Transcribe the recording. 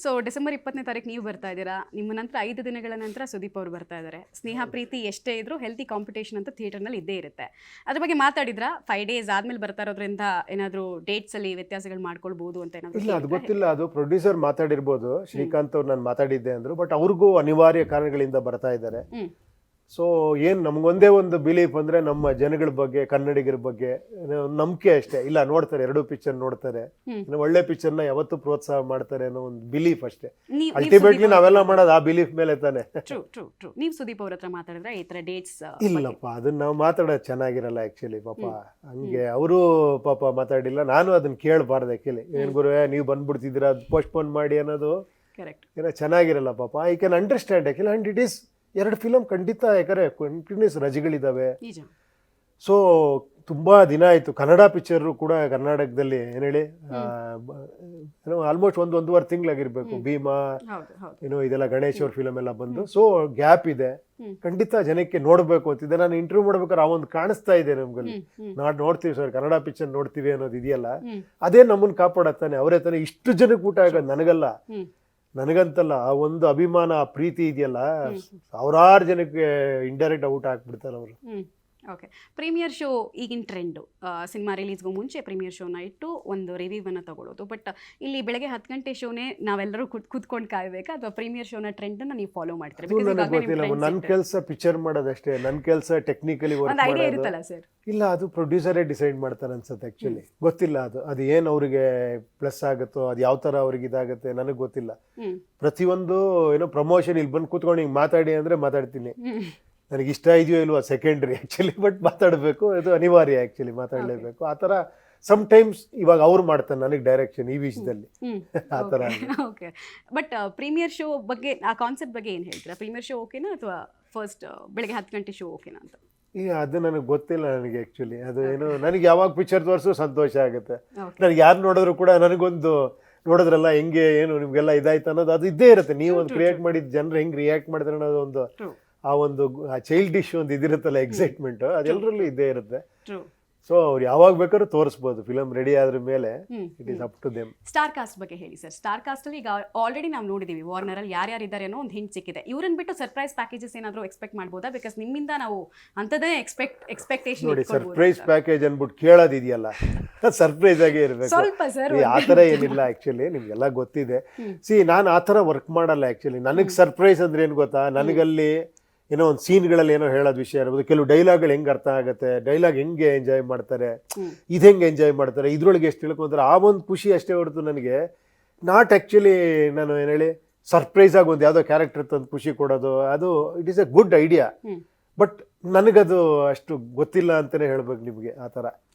So December 20ನೇ ತಾರೀಕು ನೀವು ಬರ್ತಾ ಇದ್ದೀರಾ, ನಿಮ್ಮ ನಂತರ 5 ದಿನಗಳ ನಂತರ ಸುದೀಪ್ ಅವರು ಬರ್ತಾ ಇದ್ದಾರೆ. ಸ್ನೇಹ ಪ್ರೀತಿ ಎಷ್ಟೇ ಇದ್ರೂ ಹೆಲ್ತಿ ಕಾಂಪಿಟೇಷನ್ ಅಂತ ಥಿಯೇಟರ್ನಲ್ಲಿ ಇದ್ದೇ ಇರುತ್ತೆ. ಅದ್ರ ಬಗ್ಗೆ ಮಾತಾಡಿದ್ರಾ? 5 ಡೇಸ್ ಆದ್ಮೇಲೆ ಬರ್ತಾ ಇರೋದ್ರಿಂದ ಏನಾದರೂ ಡೇಟ್ಸಲ್ಲಿ ವ್ಯತ್ಯಾಸಗಳು ಮಾಡ್ಕೊಳ್ಬೋದು ಅಂತ ಏನಾದರೂ? ಇಲ್ಲ, ಅದು ಗೊತ್ತಿಲ್ಲ. ಅದು ಪ್ರೊಡ್ಯೂಸರ್ ಮಾತಾಡಿರ್ಬೋದು, ಶ್ರೀಕಾಂತ್ ಅವ್ರು ನಾನು ಮಾತಾಡಿದ್ದೆ ಅಂದರು. ಬಟ್ ಅವ್ರಿಗೂ ಅನಿವಾರ್ಯ ಕಾರಣಗಳಿಂದ ಬರ್ತಾ ಇದ್ದಾರೆ. ಸೊ ಏನು ನಮಗೊಂದೇ ಒಂದು ಬಿಲೀಫ್ ಅಂದರೆ ನಮ್ಮ ಜನಗಳ ಬಗ್ಗೆ, ಕನ್ನಡಿಗರ ಬಗ್ಗೆ ನಂಬಿಕೆ ಅಷ್ಟೇ. ಇಲ್ಲ, ನೋಡ್ತಾರೆ, ಎರಡೂ ಪಿಕ್ಚರ್ ನೋಡ್ತಾರೆ, ಒಳ್ಳೆ ಪಿಕ್ಚರ್ನ ಯಾವತ್ತೂ ಪ್ರೋತ್ಸಾಹ ಮಾಡ್ತಾರೆ ಅನ್ನೋ ಒಂದು ಬಿಲೀಫ್ ಅಷ್ಟೇ. ಅಲ್ಟಿಮೇಟ್ಲಿ ನಾವೆಲ್ಲ ಮಾಡೋದು ಆ ಬಿಲೀಫ್ ಮೇಲೆ ತಾನೆ. ನೀವು ಸುದೀಪ್ ಅವ್ರ ಹತ್ರ ಮಾತಾಡಿದ್ರೆ ಈ ಥರ ಡೇಟ್ಸ್? ಇಲ್ಲಪ್ಪ, ಅದನ್ನ ನಾವು ಮಾತಾಡೋದು ಚೆನ್ನಾಗಿರಲ್ಲ ಆ್ಯಕ್ಚುಲಿ. ಪಾಪ ಹಂಗೆ ಅವರು ಪಾಪ ಮಾತಾಡಿಲ್ಲ. ನಾನು ಅದನ್ನ ಕೇಳಬಾರ್ದು ಆ್ಯಕ್ಚುಲಿ. ಏನು ಗುರುವೇ ನೀವು ಬಂದ್ಬಿಡ್ತಿದ್ದೀರಾ, ಅದು ಪೋಸ್ಟ್ಪೋನ್ ಮಾಡಿ ಅನ್ನೋದು ಏನೋ ಚೆನ್ನಾಗಿರಲ್ಲ ಪಾಪ. I can understand actually. And it is 2 film ಖಂಡಿತ, ಯಾಕಂದರೆ ಕಂಟಿನ್ಯೂಸ್ ರಜೆಗಳಿದ್ದಾವೆ. ಸೊ ತುಂಬ ದಿನ ಆಯಿತು. ಕನ್ನಡ ಪಿಕ್ಚರು ಕೂಡ ಕರ್ನಾಟಕದಲ್ಲಿ ಏನು ಹೇಳಿ ಏನೋ ಆಲ್ಮೋಸ್ಟ್ 1-1.5 ತಿಂಗಳಾಗಿರ್ಬೇಕು. ಭೀಮಾ ಏನೋ ಇದೆಲ್ಲ ಗಣೇಶ್ ಅವ್ರ ಫಿಲಮ್ ಎಲ್ಲ ಬಂದು. ಸೊ ಗ್ಯಾಪ್ ಇದೆ. ಖಂಡಿತ ಜನಕ್ಕೆ ನೋಡಬೇಕು ಅಂತಿದ್ದೆ. ನಾನು ಇಂಟರ್ವ್ಯೂ ಮಾಡ್ಬೇಕಾದ್ರೆ ಆ ಒಂದು ಕಾಣಿಸ್ತಾ ಇದೆ ನಮ್ಗಲ್ಲಿ. ನೋಡ್ತೀವಿ ಸರ್, ಕನ್ನಡ ಪಿಕ್ಚರ್ ನೋಡ್ತೀವಿ ಅನ್ನೋದು ಇದೆಯಲ್ಲ, ಅದೇ ನಮ್ಮನ್ನು ಕಾಪಾಡತ್ತಾನೆ. ಅವರೇ ತಾನೆ ಇಷ್ಟು ಜನಕ್ಕೆ ಊಟ ಆಗೋದು. ನನಗಂತಲ್ಲ, ಆ ಒಂದು ಅಭಿಮಾನ, ಆ ಪ್ರೀತಿ ಇದೆಯಲ್ಲ, ಸಾವಿರಾರು ಜನಕ್ಕೆ ಇಂಡೈರೆಕ್ಟ್ ಔಟ್ ಹಾಕ್ಬಿಡ್ತಾರೆ ಅವರು. ಓಕೆ, ಪ್ರೀಮಿಯರ್ ಶೋ ಈಗಿನ ಟ್ರೆಂಡು. ಸಿನಿಮಾ ರಿಲೀಸ್ಗೂ ಮುಂಚೆ ಪ್ರೀಮಿಯರ್ ಶೋನ ಇಟ್ಟು ಒಂದು ರಿವ್ಯೂವನ್ನು ತಗೊಳ್ಳೋದು. ಬಟ್ ಇಲ್ಲಿ ಬೆಳಗ್ಗೆ 10 ಗಂಟೆ ಶೋನೇ ನಾವೆಲ್ಲರೂ ಕೂತ್ಕೊಂಡು ಕಾಯಬೇಕಾ, ಅಥವಾ ಪ್ರೀಮಿಯರ್ ಶೋನ ಟ್ರೆಂಡನ್ನು ನೀವು ಫಾಲೋ ಮಾಡ್ತೀರಾ? ನನಗೆ ಗೊತ್ತಿಲ್ಲ. ನನ್ನ ಕೆಲಸ ಪಿಕ್ಚರ್ ಮಾಡೋದಷ್ಟೇ. ನನ್ನ ಕೆಲಸ ಟೆಕ್ನಿಕಲಿ ವರ್ಕ್ ಐಡಿಯಾ ಇರುತ್ತಲ್ಲ ಸರ್? ಇಲ್ಲ, ಅದು ಪ್ರೊಡ್ಯೂಸರೇ ಡಿಸೈಡ್ ಮಾಡ್ತಾರೆ ಅನ್ಸುತ್ತೆ ಆ್ಯಕ್ಚುಲಿ. ಗೊತ್ತಿಲ್ಲ ಅದು ಏನು ಅವರಿಗೆ ಪ್ಲಸ್ ಆಗುತ್ತೋ, ಅದು ಯಾವ ಥರ ಅವ್ರಿಗೆ ಇದಾಗುತ್ತೆ ನನಗೆ ಗೊತ್ತಿಲ್ಲ. ಪ್ರತಿಯೊಂದು ಏನೋ ಪ್ರಮೋಷನ್ ಇಲ್ಲಿ ಬಂದು ಕೂತ್ಕೊಂಡು ಹಿಂಗೆ ಮಾತಾಡಿ ಅಂದರೆ ಮಾತಾಡ್ತೀನಿ. ನನಗೆ ಇಷ್ಟ ಇದೆಯೋ ಇಲ್ವೋ ಸೆಕೆಂಡ್ರಿ ಆ್ಯಕ್ಚುಲಿ. ಬಟ್ ಮಾತಾಡಬೇಕು, ಅದು ಅನಿವಾರ್ಯ ಆ್ಯಕ್ಚುಲಿ, ಮಾತಾಡಲೇಬೇಕು. ಆ ಥರ ಸಮ್ಟೈಮ್ಸ್ ಇವಾಗ ಅವ್ರು ಮಾಡ್ತಾರೆ ನನಗೆ ಡೈರೆಕ್ಷನ್ ಈ ವಿಷಯದಲ್ಲಿ, ಆ ಥರ. ಓಕೆ, ಬಟ್ ಪ್ರೀಮಿಯರ್ ಶೋ ಬಗ್ಗೆ, ಆ ಕಾನ್ಸೆಪ್ಟ್ ಬಗ್ಗೆ ಏನು ಹೇಳ್ತೀರಾ? ಪ್ರೀಮಿಯರ್ ಶೋ ಓಕೆನಾ, ಅಥವಾ ಫಸ್ಟ್ ಬೆಳಗ್ಗೆ 10 ಗಂಟೆ ಶೋ ಓಕೆನಾ ಅಂತ? ಈಗ ಅದು ನನಗೆ ಗೊತ್ತಿಲ್ಲ ನನಗೆ ಆ್ಯಕ್ಚುಲಿ. ಅದು ಏನು, ನನಗೆ ಯಾವಾಗ ಪಿಕ್ಚರ್ ತೋರಿಸೋ ಸಂತೋಷ ಆಗುತ್ತೆ. ನನಗೆ ಯಾರು ನೋಡಿದ್ರು ಕೂಡ ನನಗೊಂದು ನೋಡಿದ್ರಲ್ಲ ಹೆಂಗೆ ಏನು ನಿಮಗೆಲ್ಲ ಇದಾಯ್ತು ಅನ್ನೋದು ಅದು ಇದ್ದೇ ಇರುತ್ತೆ. ನೀವು ಒಂದು ಕ್ರಿಯೇಟ್ ಮಾಡಿದ ಜನರು ಹೆಂಗೆ ರಿಯಾಕ್ಟ್ ಮಾಡ್ತಾರೆ ಅನ್ನೋದು ಒಂದು, ಆ ಒಂದು ಚೈಲ್ಡಿಶ್ ಒಂದು ಇದಿರುತ್ತಲ್ಲ, ಎಕ್ಸೈಟ್ಮೆಂಟ್, ಅದೆಲ್ಲರಲ್ಲೂ ಇದ್ದೇ ಇರುತ್ತೆ. ಸೊ ಅವ್ರು ಯಾವಾಗ ಬೇಕಾದ್ರೂ ತೋರಿಸ್ಬೋದು. ಫಿಲಮ್ ರೆಡಿ ಆದ್ರ ಮೇಲೆ it is up to them. Star cast ಬಗ್ಗೆ ಹೇಳಿ ಸರ್. ಸ್ಟಾರ್ ಕಾಸ್ಟ್ ಅಲ್ಲಿ ಈಗ ಆಲ್ರೆಡಿ ನಾವು ನೋಡಿದೀವಿ ವಾರ್ನರ್ ಅಲ್ಲಿ ಯಾರ್ಯಾರು ಇದ್ದಾರೆ ಅನ್ನೋ ಒಂದು ಹಿಂಟ್ ಸಿಕ್ಕಿದೆ. ಇವ್ರನ್ನ ಬಿಟ್ಟು ಸರ್ಪ್ರೈಸ್ ಪ್ಯಾಕೇಜಸ್ ಏನಾದರೂ ಎಕ್ಸ್ಪೆಕ್ಟ್ ಮಾಡ್ಬೋದಾ? ಬಿಕಾಸ್ ನಿಮ್ಮಿಂದ ನಾವು ಅಂತದೇ ಎಕ್ಸ್ಪೆಕ್ಟೇಷನ್ ನೋಡಿ. ಸರ್ಪ್ರೈಸ್ ಪ್ಯಾಕೇಜ್ ಅನ್ಬಿಟ್ಟು ಕೇಳೋದಿದೆಯಲ್ಲ, ಸರ್ಪ್ರೈಸ್ ಆಗೇ ಇರಬೇಕು. ಸ್ವಲ್ಪ ಸರ್ ಆ ಥರ ಏನಿಲ್ಲ ಆ್ಯಕ್ಚುಲಿ, ನಿಮ್ಗೆಲ್ಲ ಗೊತ್ತಿದೆ. ನಾನು ಆ ಥರ ವರ್ಕ್ ಮಾಡಲ್ಲ ಆ್ಯಕ್ಚುಲಿ. ನನಗೆ ಸರ್ಪ್ರೈಸ್ ಅಂದ್ರೆ ಏನು ಗೊತ್ತಾ, ನನಗಲ್ಲಿ ಏನೋ ಒಂದು ಸೀನ್ಗಳಲ್ಲಿ ಏನೋ ಹೇಳೋದು ವಿಷಯ ಇರ್ಬೋದು. ಕೆಲವು ಡೈಲಾಗ್ಗಳು ಹೆಂಗೆ ಅರ್ಥ ಆಗುತ್ತೆ, ಡೈಲಾಗ್ ಹೆಂಗೆ ಎಂಜಾಯ್ ಮಾಡ್ತಾರೆ, ಇದು ಹೆಂಗೆ ಎಂಜಾಯ್ ಮಾಡ್ತಾರೆ, ಇದ್ರೊಳಗೆ ಎಷ್ಟು ತಿಳ್ಕೊಂತಾರೆ, ಆ ಒಂದು ಖುಷಿ ಅಷ್ಟೇ ಹೊರತು ನನಗೆ ನಾಟ್ ಆ್ಯಕ್ಚುಲಿ ನಾನು ಏನು ಹೇಳಿ ಸರ್ಪ್ರೈಸ್ ಆಗಿ ಒಂದು ಯಾವುದೋ ಕ್ಯಾರೆಕ್ಟರ್ ತಂದು ಖುಷಿ ಕೊಡೋದು, ಅದು it is A good idea. But ನನಗದು ಅಷ್ಟು ಗೊತ್ತಿಲ್ಲ ಅಂತಲೇ ಹೇಳ್ಬೇಕು ನಿಮಗೆ, ಆ ಥರ.